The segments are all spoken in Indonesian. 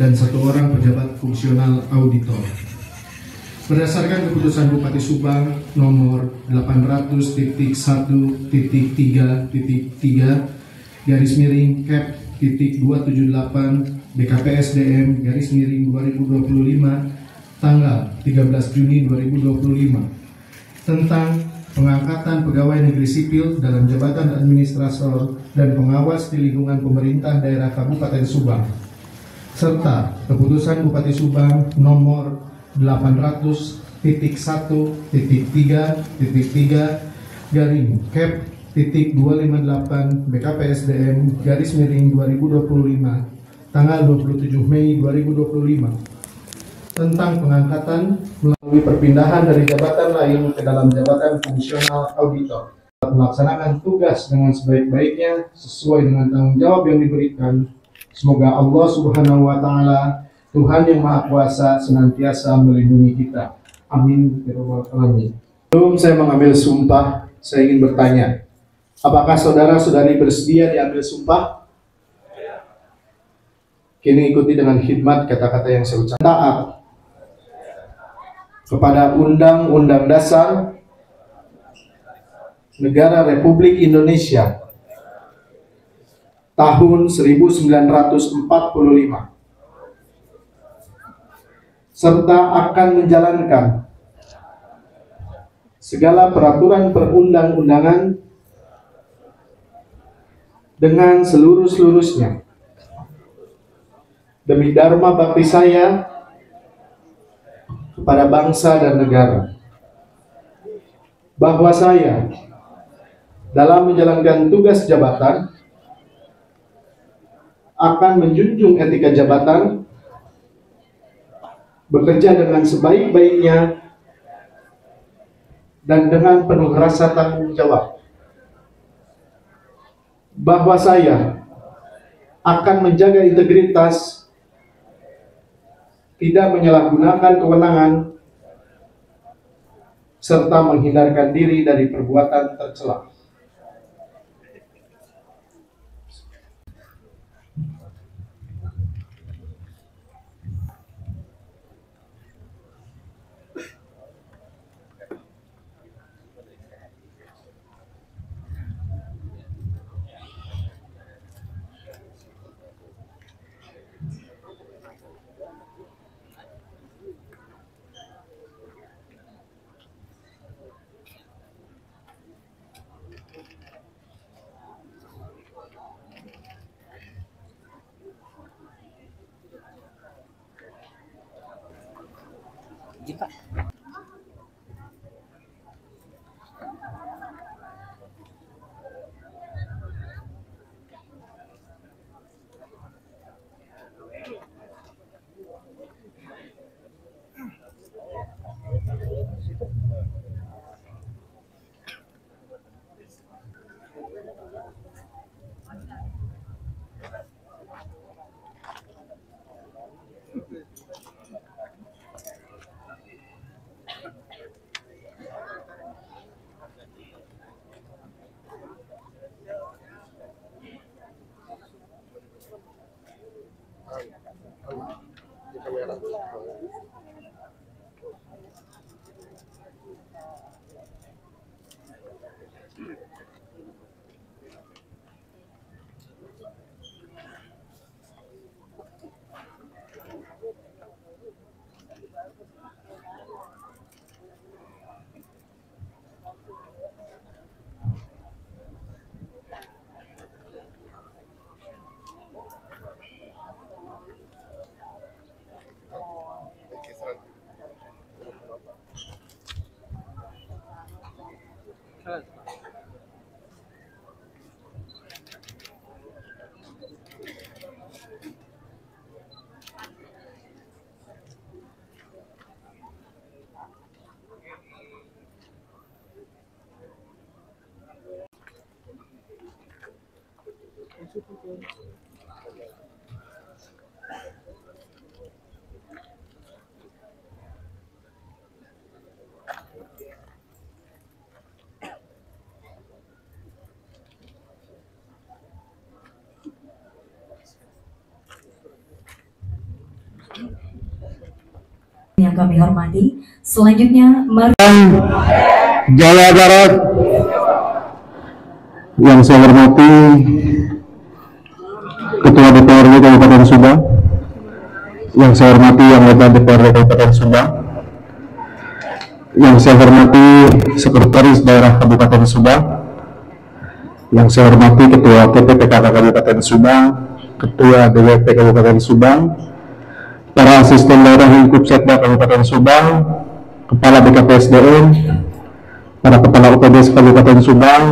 dan 1 orang pejabat fungsional auditor. Berdasarkan keputusan Bupati Subang nomor 800.1.3.3/Cap.278 BKPSDM /2025 tanggal 13 Juni 2025 tentang pengangkatan pegawai negeri sipil dalam jabatan administrator dan pengawas di lingkungan pemerintah daerah Kabupaten Subang, serta keputusan Bupati Subang nomor 800.1.3.3/Cap.258 BKPSDM /2025 tanggal 27 Mei 2025 tentang pengangkatan melalui perpindahan dari jabatan lain ke dalam jabatan fungsional auditor, melaksanakan tugas dengan sebaik-baiknya sesuai dengan tanggung jawab yang diberikan. Semoga Allah Subhanahu wa Ta'ala, Tuhan yang Maha Kuasa, senantiasa melindungi kita. Amin. Sebelum saya mengambil sumpah, saya ingin bertanya, apakah saudara-saudari bersedia diambil sumpah? Kini ikuti dengan khidmat kata-kata yang saya ucapkan. Taat kepada Undang-Undang Dasar Negara Republik Indonesia tahun 1945, serta akan menjalankan segala peraturan perundang-undangan dengan seluruh-seluruhnya demi dharma bakti saya kepada bangsa dan negara, bahwa saya dalam menjalankan tugas jabatan akan menjunjung etika jabatan, bekerja dengan sebaik-baiknya dan dengan penuh rasa tanggung jawab, bahwa saya akan menjaga integritas, tidak menyalahgunakan kewenangan, serta menghindarkan diri dari perbuatan tercela. kami hormati. Selanjutnya, mari Jawa Barat yang saya hormati Ketua DPRD Kabupaten Subang, yang saya hormati anggota DPRD Kabupaten Subang, yang saya hormati Sekretaris Daerah Kabupaten Subang, yang saya hormati Ketua PPPKK Kabupaten Subang, Ketua DWP Kabupaten Subang, para asisten daerah lingkup Setda Kabupaten Subang, Kepala BKPSDM, para Kepala UPDS Kabupaten Subang,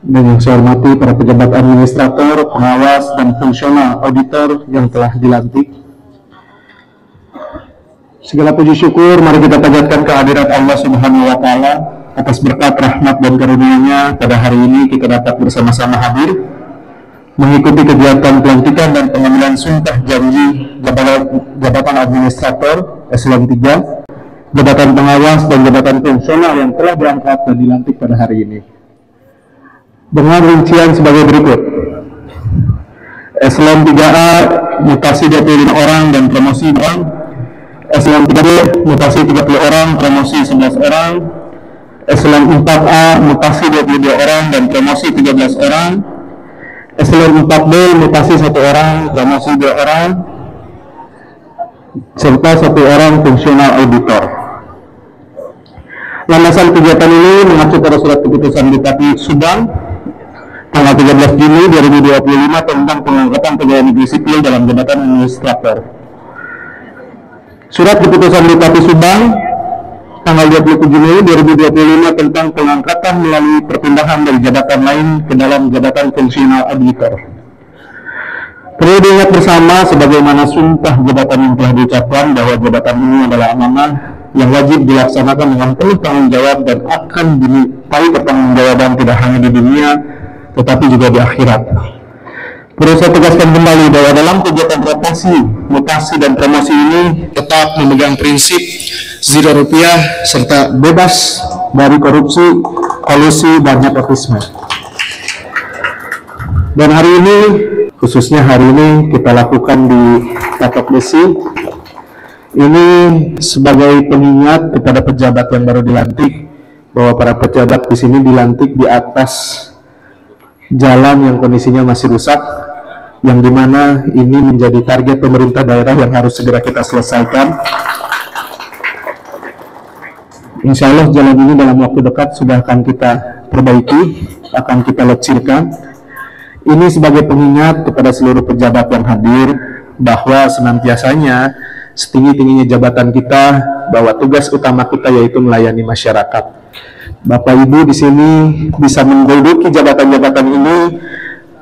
dan yang saya hormati para pejabat administrator, pengawas, dan fungsional auditor yang telah dilantik. Segala puji syukur mari kita panjatkan kehadirat Allah Subhanahu wa Ta'ala atas berkat rahmat dan karunia-Nya. Pada hari ini kita dapat bersama-sama hadir mengikuti kegiatan pelantikan dan pengambilan sumpah janji jabatan administrator eselon 3, jabatan pengawas, dan jabatan fungsional yang telah diangkat dan dilantik pada hari ini. Dengan rincian sebagai berikut: eselon 3A mutasi 25 orang dan promosi 2 orang, eselon 3B mutasi 30 orang, promosi 11 orang, eselon 4A mutasi 22 orang dan promosi 13 orang, eselon 4B mutasi 1 orang, promosi 2 orang, serta 1 orang fungsional auditor. Landasan kegiatan ini mengacu pada surat keputusan Bupati Subang tanggal 13 Juni 2025 tentang pengangkatan pegawai negeri sipil dalam jabatan administrator. Surat keputusan Bupati Subang tanggal 27 Juni 2025 tentang pengangkatan melalui perpindahan dari jabatan lain ke dalam jabatan fungsional auditor. Perlu diingat bersama sebagaimana sumpah jabatan yang telah diucapkan bahwa jabatan ini adalah amanah yang wajib dilaksanakan dengan penuh tanggung jawab dan akan dimintai pertanggungjawaban tidak hanya di dunia tetapi juga di akhirat. Perlu saya tegaskan kembali bahwa dalam kegiatan rotasi, mutasi, dan promosi ini tetap memegang prinsip zero rupiah serta bebas dari korupsi, kolusi, dan nepotisme. Dan hari ini, khususnya hari ini kita lakukan di Patok Besi, ini sebagai pengingat kepada pejabat yang baru dilantik bahwa para pejabat di sini dilantik di atas jalan yang kondisinya masih rusak, yang dimana ini menjadi target pemerintah daerah yang harus segera kita selesaikan. Insya Allah jalan ini dalam waktu dekat sudah akan kita perbaiki, akan kita lecirkan. Ini sebagai pengingat kepada seluruh pejabat yang hadir bahwa senantiasanya setinggi-tingginya jabatan kita, bahwa tugas utama kita yaitu melayani masyarakat. Bapak Ibu di sini bisa menduduki jabatan-jabatan ini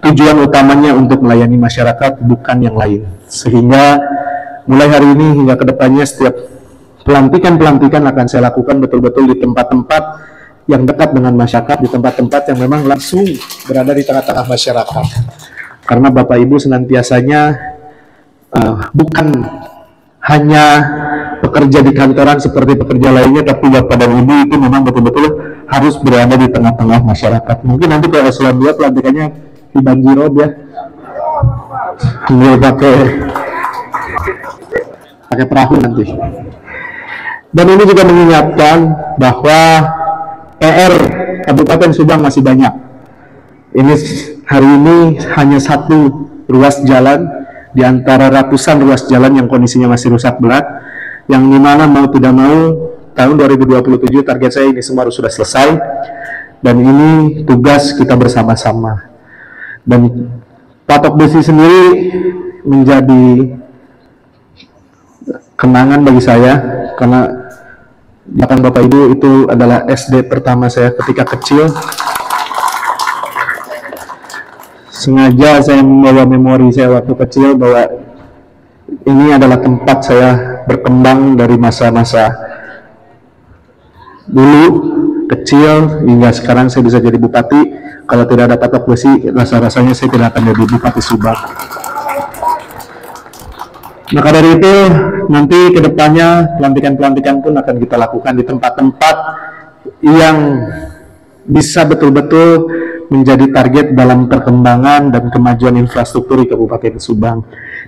tujuan utamanya untuk melayani masyarakat, bukan yang lain. Sehingga mulai hari ini hingga kedepannya setiap pelantikan akan saya lakukan betul-betul di tempat-tempat yang dekat dengan masyarakat, di tempat-tempat yang memang langsung berada di tengah-tengah masyarakat. Karena Bapak Ibu senantiasanya bukan hanya pekerja di kantoran seperti pekerja lainnya, tapi Bapak dan Ibu itu memang betul-betul harus berada di tengah-tengah masyarakat. Mungkin nanti kalau eselon 2 pelantikannya di banjirop ya, sambil pakai perahu nanti. Dan ini juga mengingatkan bahwa PR Kabupaten Subang masih banyak. Ini hari ini hanya 1 ruas jalan di antara ratusan ruas jalan yang kondisinya masih rusak berat, yang dimana mau tidak mau tahun 2027 target saya ini semua sudah selesai, dan ini tugas kita bersama-sama. Dan Patok Besi sendiri menjadi kenangan bagi saya, karena bahkan Bapak Ibu itu adalah SD pertama saya ketika kecil. Sengaja saya membawa memori saya waktu kecil bahwa ini adalah tempat saya berkembang dari masa-masa dulu kecil hingga sekarang saya bisa jadi bupati. Kalau tidak ada Patok Besi, rasa-rasanya saya tidak akan jadi bupati Subang. Maka dari itu nanti kedepannya pelantikan-pelantikan pun akan kita lakukan di tempat-tempat yang bisa betul-betul menjadi target dalam perkembangan dan kemajuan infrastruktur di Kabupaten Subang.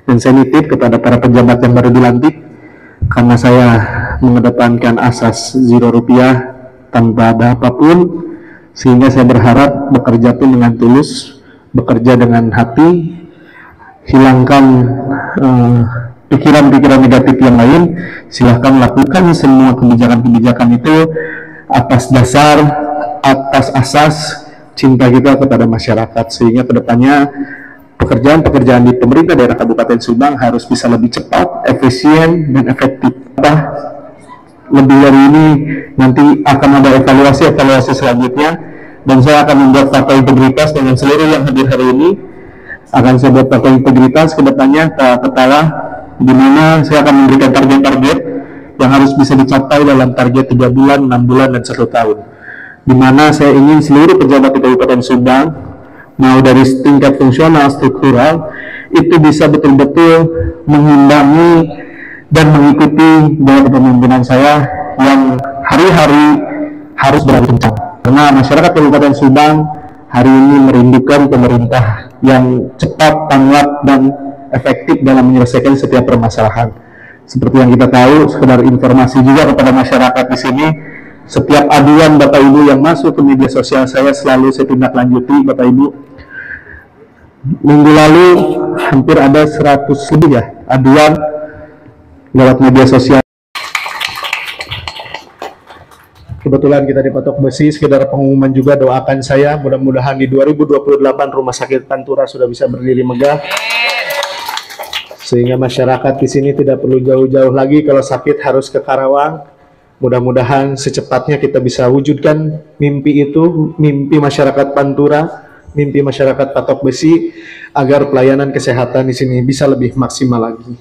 Dan saya nitip kepada para pejabat yang baru dilantik karena saya mengedepankan asas zero rupiah tanpa ada apapun, sehingga saya berharap bekerja pun dengan tulus, bekerja dengan hati, hilangkan pikiran-pikiran negatif yang lain. Silahkan lakukan semua kebijakan-kebijakan itu atas dasar, atas asas cinta kita kepada masyarakat, sehingga kedepannya pekerjaan-pekerjaan di pemerintah daerah Kabupaten Subang harus bisa lebih cepat, efisien, dan efektif. Lebih dari ini nanti akan ada evaluasi selanjutnya, dan saya akan membuat fakta integritas dengan seluruh yang hadir hari ini. Akan saya buat fakta integritas ke depannya ke kepala, di mana saya akan memberikan target-target yang harus bisa dicapai dalam target 3 bulan, 6 bulan, dan 1 tahun. Di mana saya ingin seluruh pejabat di Kabupaten Subang, mau dari tingkat fungsional, struktural, itu bisa betul-betul mengimbangi dan mengikuti gaya kepemimpinan saya yang hari-hari harus beradu kencang. Karena masyarakat Kabupaten Subang hari ini merindukan pemerintah yang cepat, tanggap, dan efektif dalam menyelesaikan setiap permasalahan. Seperti yang kita tahu, sekedar informasi juga kepada masyarakat di sini, setiap aduan Bapak Ibu yang masuk ke media sosial saya selalu saya tindak lanjuti, Bapak Ibu. Minggu lalu hampir ada 100 lebih ya aduan lewat media sosial. Kebetulan kita di Patok Besi, sekedar pengumuman juga, doakan saya mudah-mudahan di 2028 Rumah Sakit Pantura sudah bisa berdiri megah, sehingga masyarakat di sini tidak perlu jauh-jauh lagi kalau sakit harus ke Karawang. Mudah-mudahan secepatnya kita bisa wujudkan mimpi itu, mimpi masyarakat Pantura, mimpi masyarakat Patok Besi, agar pelayanan kesehatan di sini bisa lebih maksimal lagi.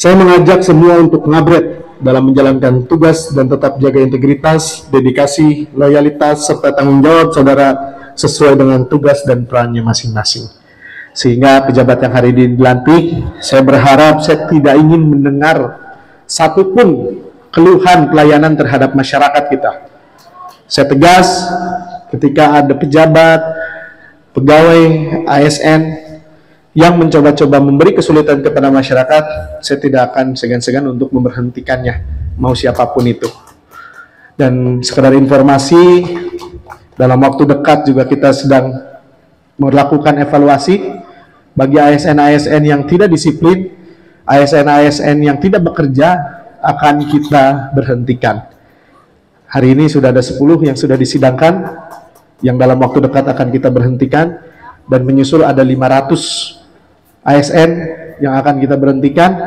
Saya mengajak semua untuk ngabret dalam menjalankan tugas dan tetap jaga integritas, dedikasi, loyalitas, serta tanggung jawab saudara sesuai dengan tugas dan perannya masing-masing. Sehingga pejabat yang hari ini dilantik, saya berharap saya tidak ingin mendengar satupun keluhan pelayanan terhadap masyarakat kita. Saya tegas, ketika ada pejabat, pegawai ASN yang mencoba-coba memberi kesulitan kepada masyarakat, saya tidak akan segan-segan untuk memberhentikannya, mau siapapun itu. Dan sekedar informasi, dalam waktu dekat juga kita sedang melakukan evaluasi bagi ASN-ASN yang tidak disiplin, ASN-ASN yang tidak bekerja, akan kita berhentikan. Hari ini sudah ada 10 yang sudah disidangkan, yang dalam waktu dekat akan kita berhentikan, dan menyusul ada 500 ASN yang akan kita berhentikan.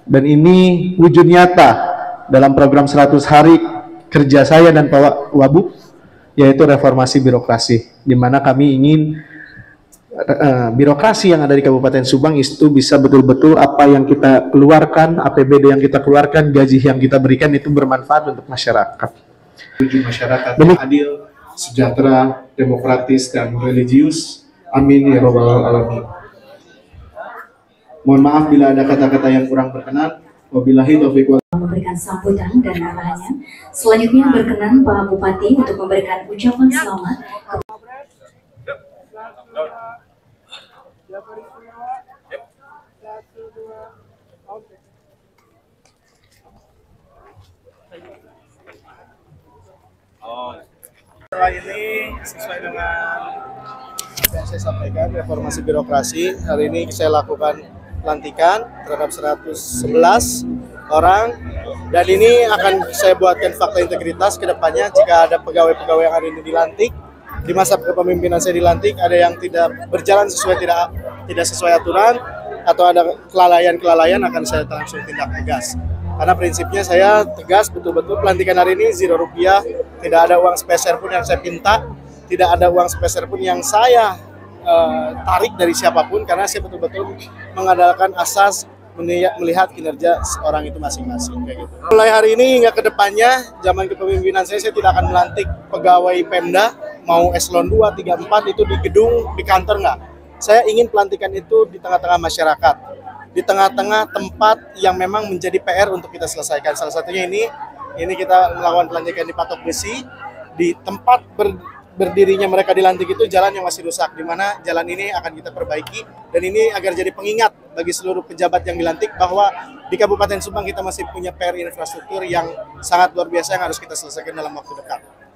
Dan ini wujud nyata dalam program 100 hari kerja saya dan Pak Wabub, yaitu reformasi birokrasi, di mana kami ingin birokrasi yang ada di Kabupaten Subang itu bisa betul-betul apa yang kita keluarkan, APBD yang kita keluarkan, gaji yang kita berikan itu bermanfaat untuk masyarakat. Menuju masyarakat yang adil, sejahtera, demokratis, dan religius. Amin ya robbal alamin. Mohon maaf bila ada kata-kata yang kurang berkenan. Wabillahi taufiq wal memberikan sambutan dan arahannya. Selanjutnya berkenan Pak Bupati untuk memberikan ucapan selamat. Setelah ini sesuai dengan yang saya sampaikan, reformasi birokrasi, hari ini saya lakukan pelantikan terhadap 111 orang, dan ini akan saya buatkan fakta integritas ke depannya. Jika ada pegawai-pegawai yang hari ini dilantik, di masa kepemimpinan saya dilantik, ada yang tidak berjalan sesuai tidak sesuai aturan atau ada kelalaian akan saya langsung tindak tegas. Karena prinsipnya saya tegas betul-betul, pelantikan hari ini 0 rupiah, tidak ada uang speser pun yang saya pinta, tidak ada uang speser pun yang saya tarik dari siapapun, karena saya betul-betul mengandalkan asas melihat kinerja seorang itu masing-masing, kayak gitu. Mulai hari ini hingga ke depannya, zaman kepemimpinan saya tidak akan melantik pegawai Pemda, mau eselon 2, 3, 4 itu di gedung, di kantor enggak. Saya ingin pelantikan itu di tengah-tengah masyarakat, di tengah-tengah tempat yang memang menjadi PR untuk kita selesaikan. Salah satunya ini kita melakukan pelantikan di Patok Besi, di tempat berdirinya mereka dilantik itu jalan yang masih rusak, di mana jalan ini akan kita perbaiki, dan ini agar jadi pengingat bagi seluruh pejabat yang dilantik bahwa di Kabupaten Subang kita masih punya PR infrastruktur yang sangat luar biasa yang harus kita selesaikan dalam waktu dekat.